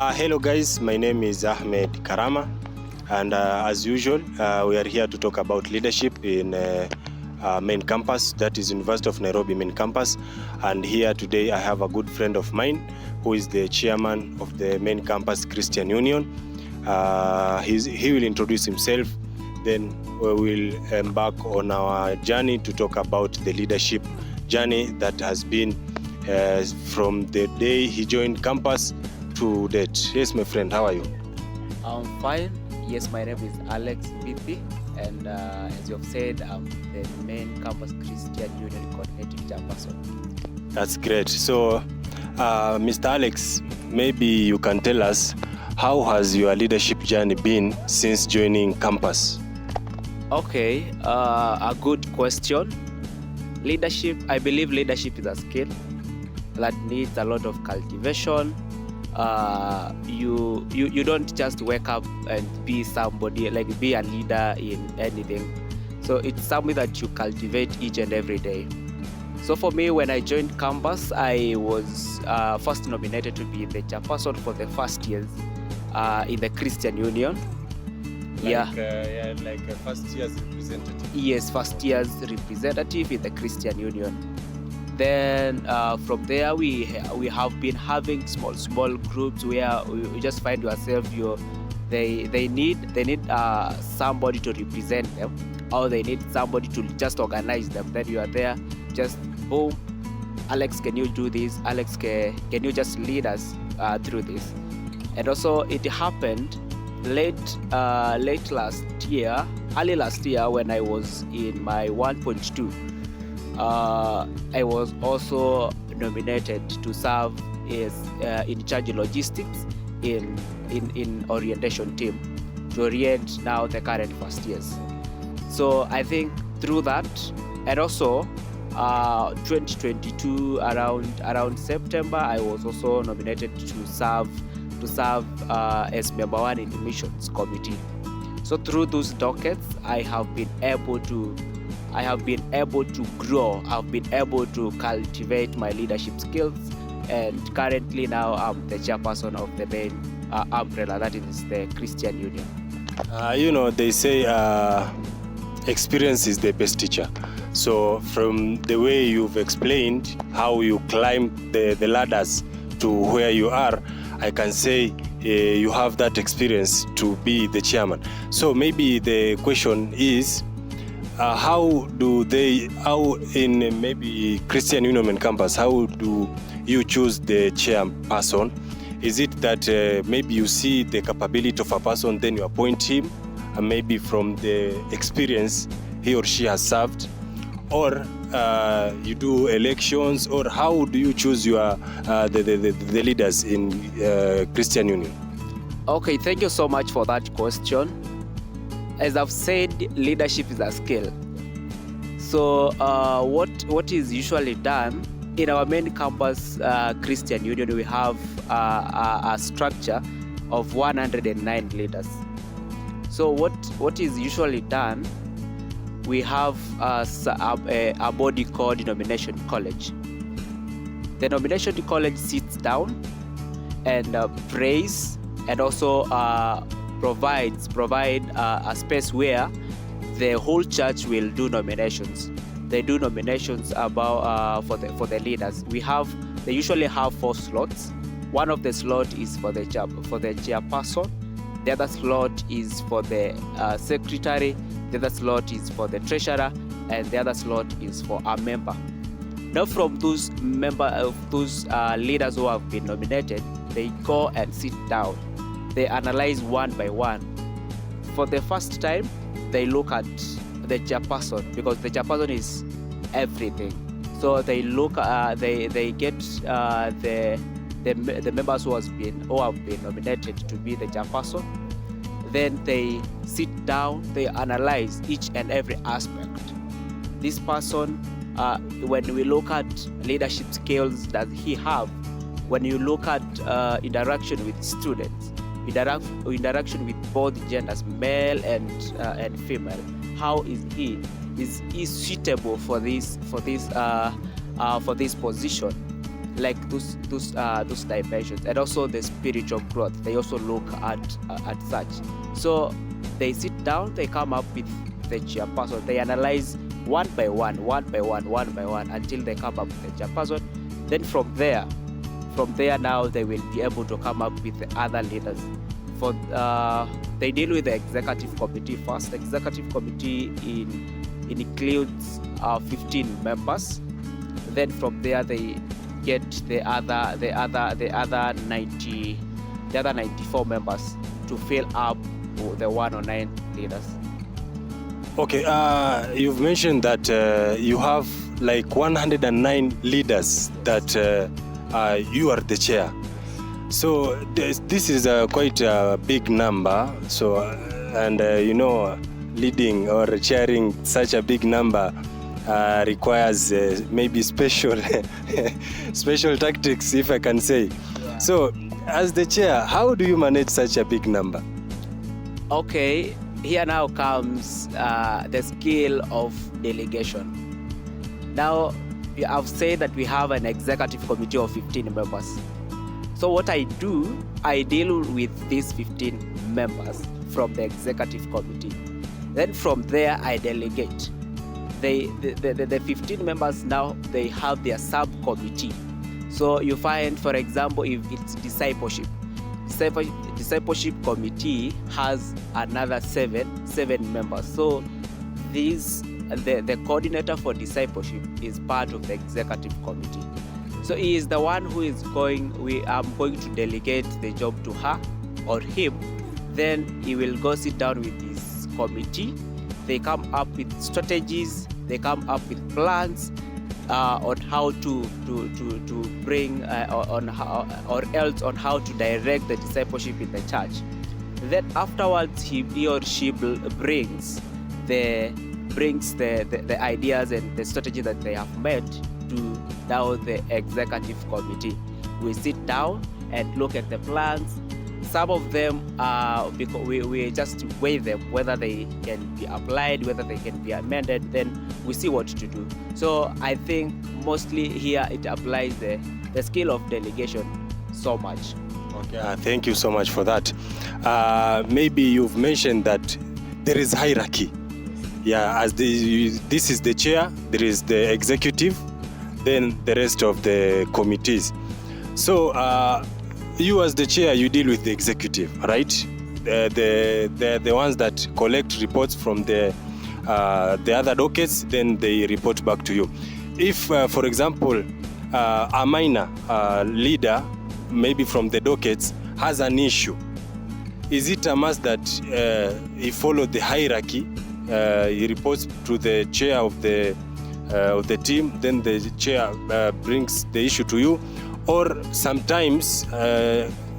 Hello guys, my name is Ahmed Karama, and as usual we are here to talk about leadership in main campus, that is University of Nairobi main campus. And here today I have a good friend of mine who is the chairman of the main campus Christian Union. He will introduce himself, then we will embark on our journey to talk about the leadership journey that has been from the day he joined campus to date. Yes, my friend, how are you? I'm fine. Yes, my name is Alex Mbithi, and as you have said, I'm the main campus Christian Union coordinating chairperson. That's great. So, Mr. Alex, maybe you can tell us, how has your leadership journey been since joining campus? Okay, a good question. Leadership, I believe leadership is a skill that needs a lot of cultivation. You don't just wake up and be somebody, like be a leader in anything. So it's something that you cultivate each and every day. So for me, when I joined campus, I was first nominated to be the chairperson for the first years in the Christian Union. Like a first year's representative. Yes, first year's representative in the Christian Union. Then from there we have been having small groups where you just find yourself they need somebody to represent them, or they need somebody to just organize them. Then you are there, just boom, Alex, can you do this? Alex, can you just lead us through this? And also it happened early last year when I was in my 1.2. I was also nominated to serve as in charge of logistics in orientation team to orient now the current first years. So I think through that, and also 2022 around September, I was also nominated to serve as member one in the missions committee. So through those dockets, I have been able to grow. I've been able to cultivate my leadership skills, and currently now I'm the chairperson of the main umbrella, that is the Christian Union. They say experience is the best teacher. So from the way you've explained how you climbed the ladders to where you are, I can say you have that experience to be the chairman. So maybe the question is, how in maybe Christian Union campus, how do you choose the chairperson? Is it that maybe you see the capability of a person, then you appoint him, and maybe from the experience he or she has served, or you do elections, or how do you choose your the leaders in Christian Union? Okay, thank you so much for that question. As I've said, leadership is a skill. So what is usually done in our main campus Christian Union, we have a structure of 109 leaders. So what is usually done, we have a body called nomination college. The nomination college sits down and prays, and also provide a space where the whole church will do nominations. They do nominations about for the leaders. They usually have 4 slots. One of the slot is for the chairperson. The other slot is for the secretary. The other slot is for the treasurer, and the other slot is for a member. Now, from those leaders who have been nominated, they go and sit down. They analyze one by one. For the first time, they look at the chairperson, because the chairperson is everything. So they look, they get the members who have been nominated to be the chairperson. Then they sit down, they analyze each and every aspect. This person, when we look at leadership skills that he have, when you look at interaction with students, interaction with both genders, male and female, how is he? Is he suitable for this position? like those dimensions, and also the spiritual growth. They also look at such. So they sit down, they come up with the chairperson. They analyze one by one until they come up with the chairperson. Then from there now they will be able to come up with the other leaders. For they deal with the executive committee first. The executive committee includes 15 members. Then from there they get the other 94 members to fill up the 109 leaders. Okay, you've mentioned that you have like 109 leaders that you are the chair. So this is quite a big number. So leading or chairing such a big number requires maybe special tactics, if I can say. Yeah. So as the chair, how do you manage such a big number? Okay, here now comes the skill of delegation. Now, I've said that we have an executive committee of 15 members. So what I do, I deal with these 15 members from the executive committee. Then from there, I delegate. The 15 members now, they have their subcommittee. So you find, for example, if it's discipleship committee has another seven members. So the coordinator for discipleship is part of the executive committee. So he is the one who is I'm going to delegate the job to her or him. Then he will go sit down with his committee. They come up with strategies. They come up with plans on how to bring on how to direct the discipleship in the church. Then afterwards, he or she brings the ideas and the strategy that they have made to now the executive committee. We sit down and look at the plans. Some of them, because we just weigh them, whether they can be applied, whether they can be amended, then we see what to do. So I think mostly here it applies the skill of delegation so much. Okay, thank you so much for that. Maybe you've mentioned that there is hierarchy. Yeah, as this is the chair, there is the executive, then the rest of the committees. So you as the chair, you deal with the executive, right? The ones that collect reports from the other dockets, then they report back to you. If, for example, a minor leader, maybe from the dockets, has an issue, is it a must that he follow the hierarchy? He reports to the chair of the team, then the chair brings the issue to you, or sometimes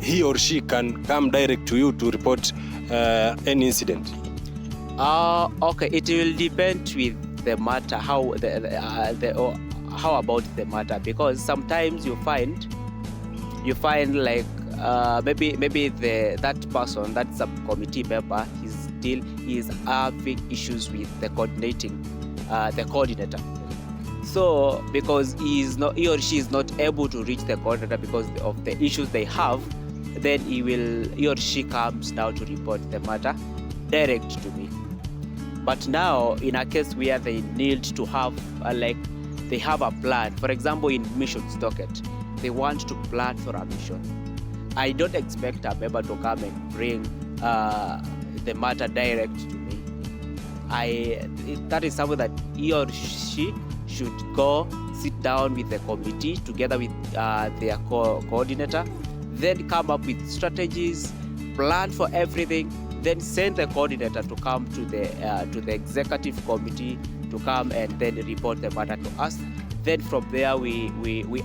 he or she can come direct to you to report any incident? Okay, it will depend with the matter, how about the matter, because sometimes you find like maybe that person, that subcommittee member, is having issues with the coordinator. So because he or she is not able to reach the coordinator because of the issues they have, then he or she comes now to report the matter direct to me. But now in a case where they need to have they have a plan, for example in missions docket, they want to plan for a mission. I don't expect a member to come and bring the matter direct to me. That is something that he or she should go sit down with the committee together with their coordinator, then come up with strategies, plan for everything, then send the coordinator to come to the executive committee to come and then report the matter to us. Then from there we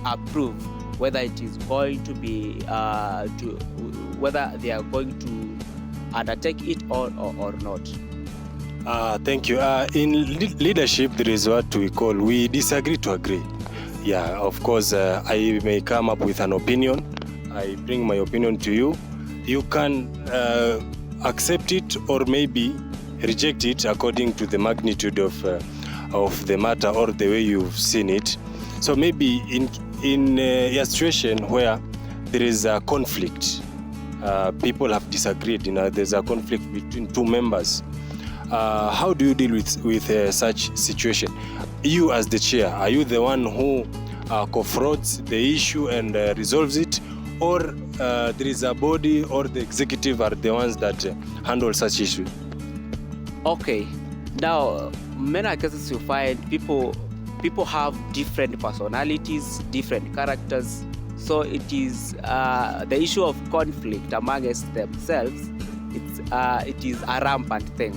approve whether it is going to be whether they are going to undertake it or not. Thank you. In leadership, there is what we disagree to agree. Yeah, of course, I may come up with an opinion. I bring my opinion to you. You can accept it or maybe reject it according to the magnitude of the matter or the way you've seen it. So maybe in a situation where there is a conflict, people have disagreed, there's a conflict between two members, how do you deal with such situation? You as the chair, are you the one who confronts the issue and resolves it, or there is a body or the executive are the ones that handle such issues? Okay, now many cases you find people have different personalities, different characters, so it is the issue of conflict amongst themselves. It is a rampant thing.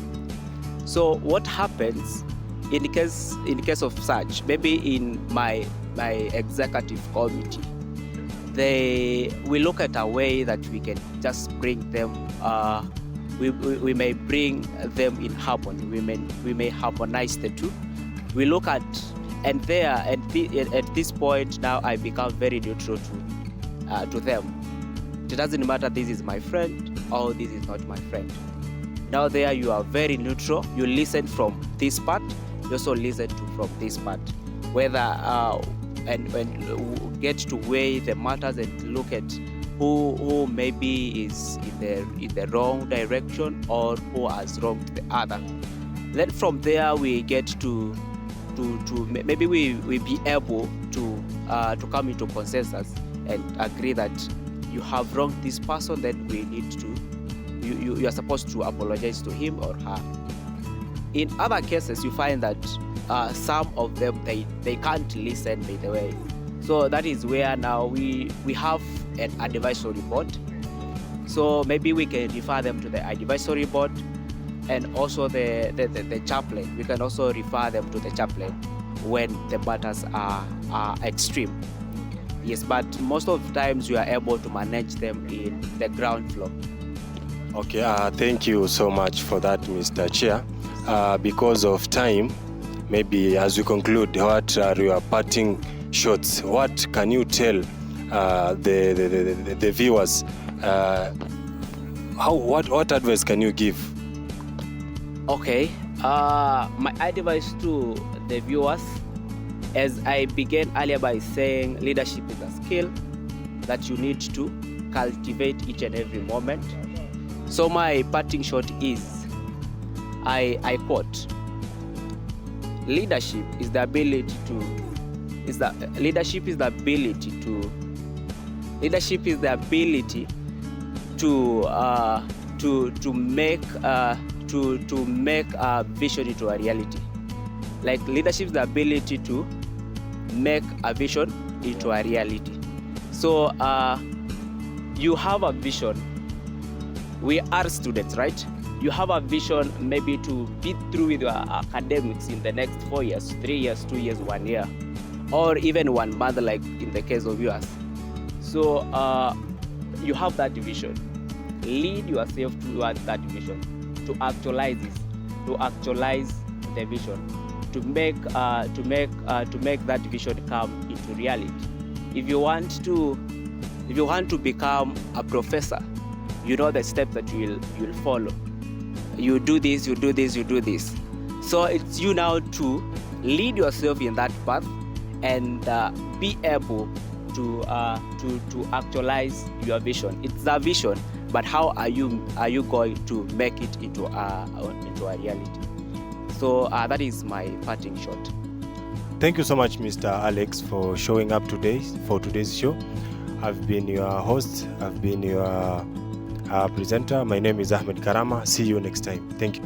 So what happens in case of such, maybe in my executive committee, we look at a way that we can just bring them. We may bring them in harmony. We may harmonize the two. We look at, and there at this point now I become very neutral to them. It doesn't matter this is my friend or this is not my friend. Now there you are very neutral. You listen from this part. You also listen from this part. Whether and get to weigh the matters and look at who maybe is in the wrong direction or who has wronged the other. Then from there we get to maybe we be able to come into consensus and agree that you have wronged this person, then we need to you are supposed to apologize to him or her. In other cases you find that some of them they can't listen by the way. So that is where now we have an advisory board. So maybe we can refer them to the advisory board, and also the chaplain. We can also refer them to the chaplain when the matters are extreme. Yes, but most of the times you are able to manage them in the ground floor. Okay, thank you so much for that, Mr. Chair. Because of time, maybe as we conclude, what are your parting shots? What can you tell the viewers? What advice can you give? Okay, my advice to the viewers, as I began earlier by saying, leadership is a skill that you need to cultivate each and every moment. So my parting shot is, I quote, leadership is the ability to make a vision into a reality. Like leadership is the ability to make a vision into a reality. So you have a vision. We are students, right? You have a vision maybe to be through with your academics in the next 4 years, 3 years, 2 years, 1 year, or even 1 month, like in the case of yours. So you have that vision. Lead yourself towards that vision, to actualize this, to actualize the vision, to make that vision come into reality. If you want to become a professor, you know the steps that you'll follow. You do this, you do this, you do this. So it's you now to lead yourself in that path and be able to actualize your vision. It's a vision, but how are you going to make it into a reality? So that is my parting shot. Thank you so much, Mr. Alex, for showing up today for today's show. I've been your host. I've been your presenter. My name is Ahmed Karama. See you next time. Thank you.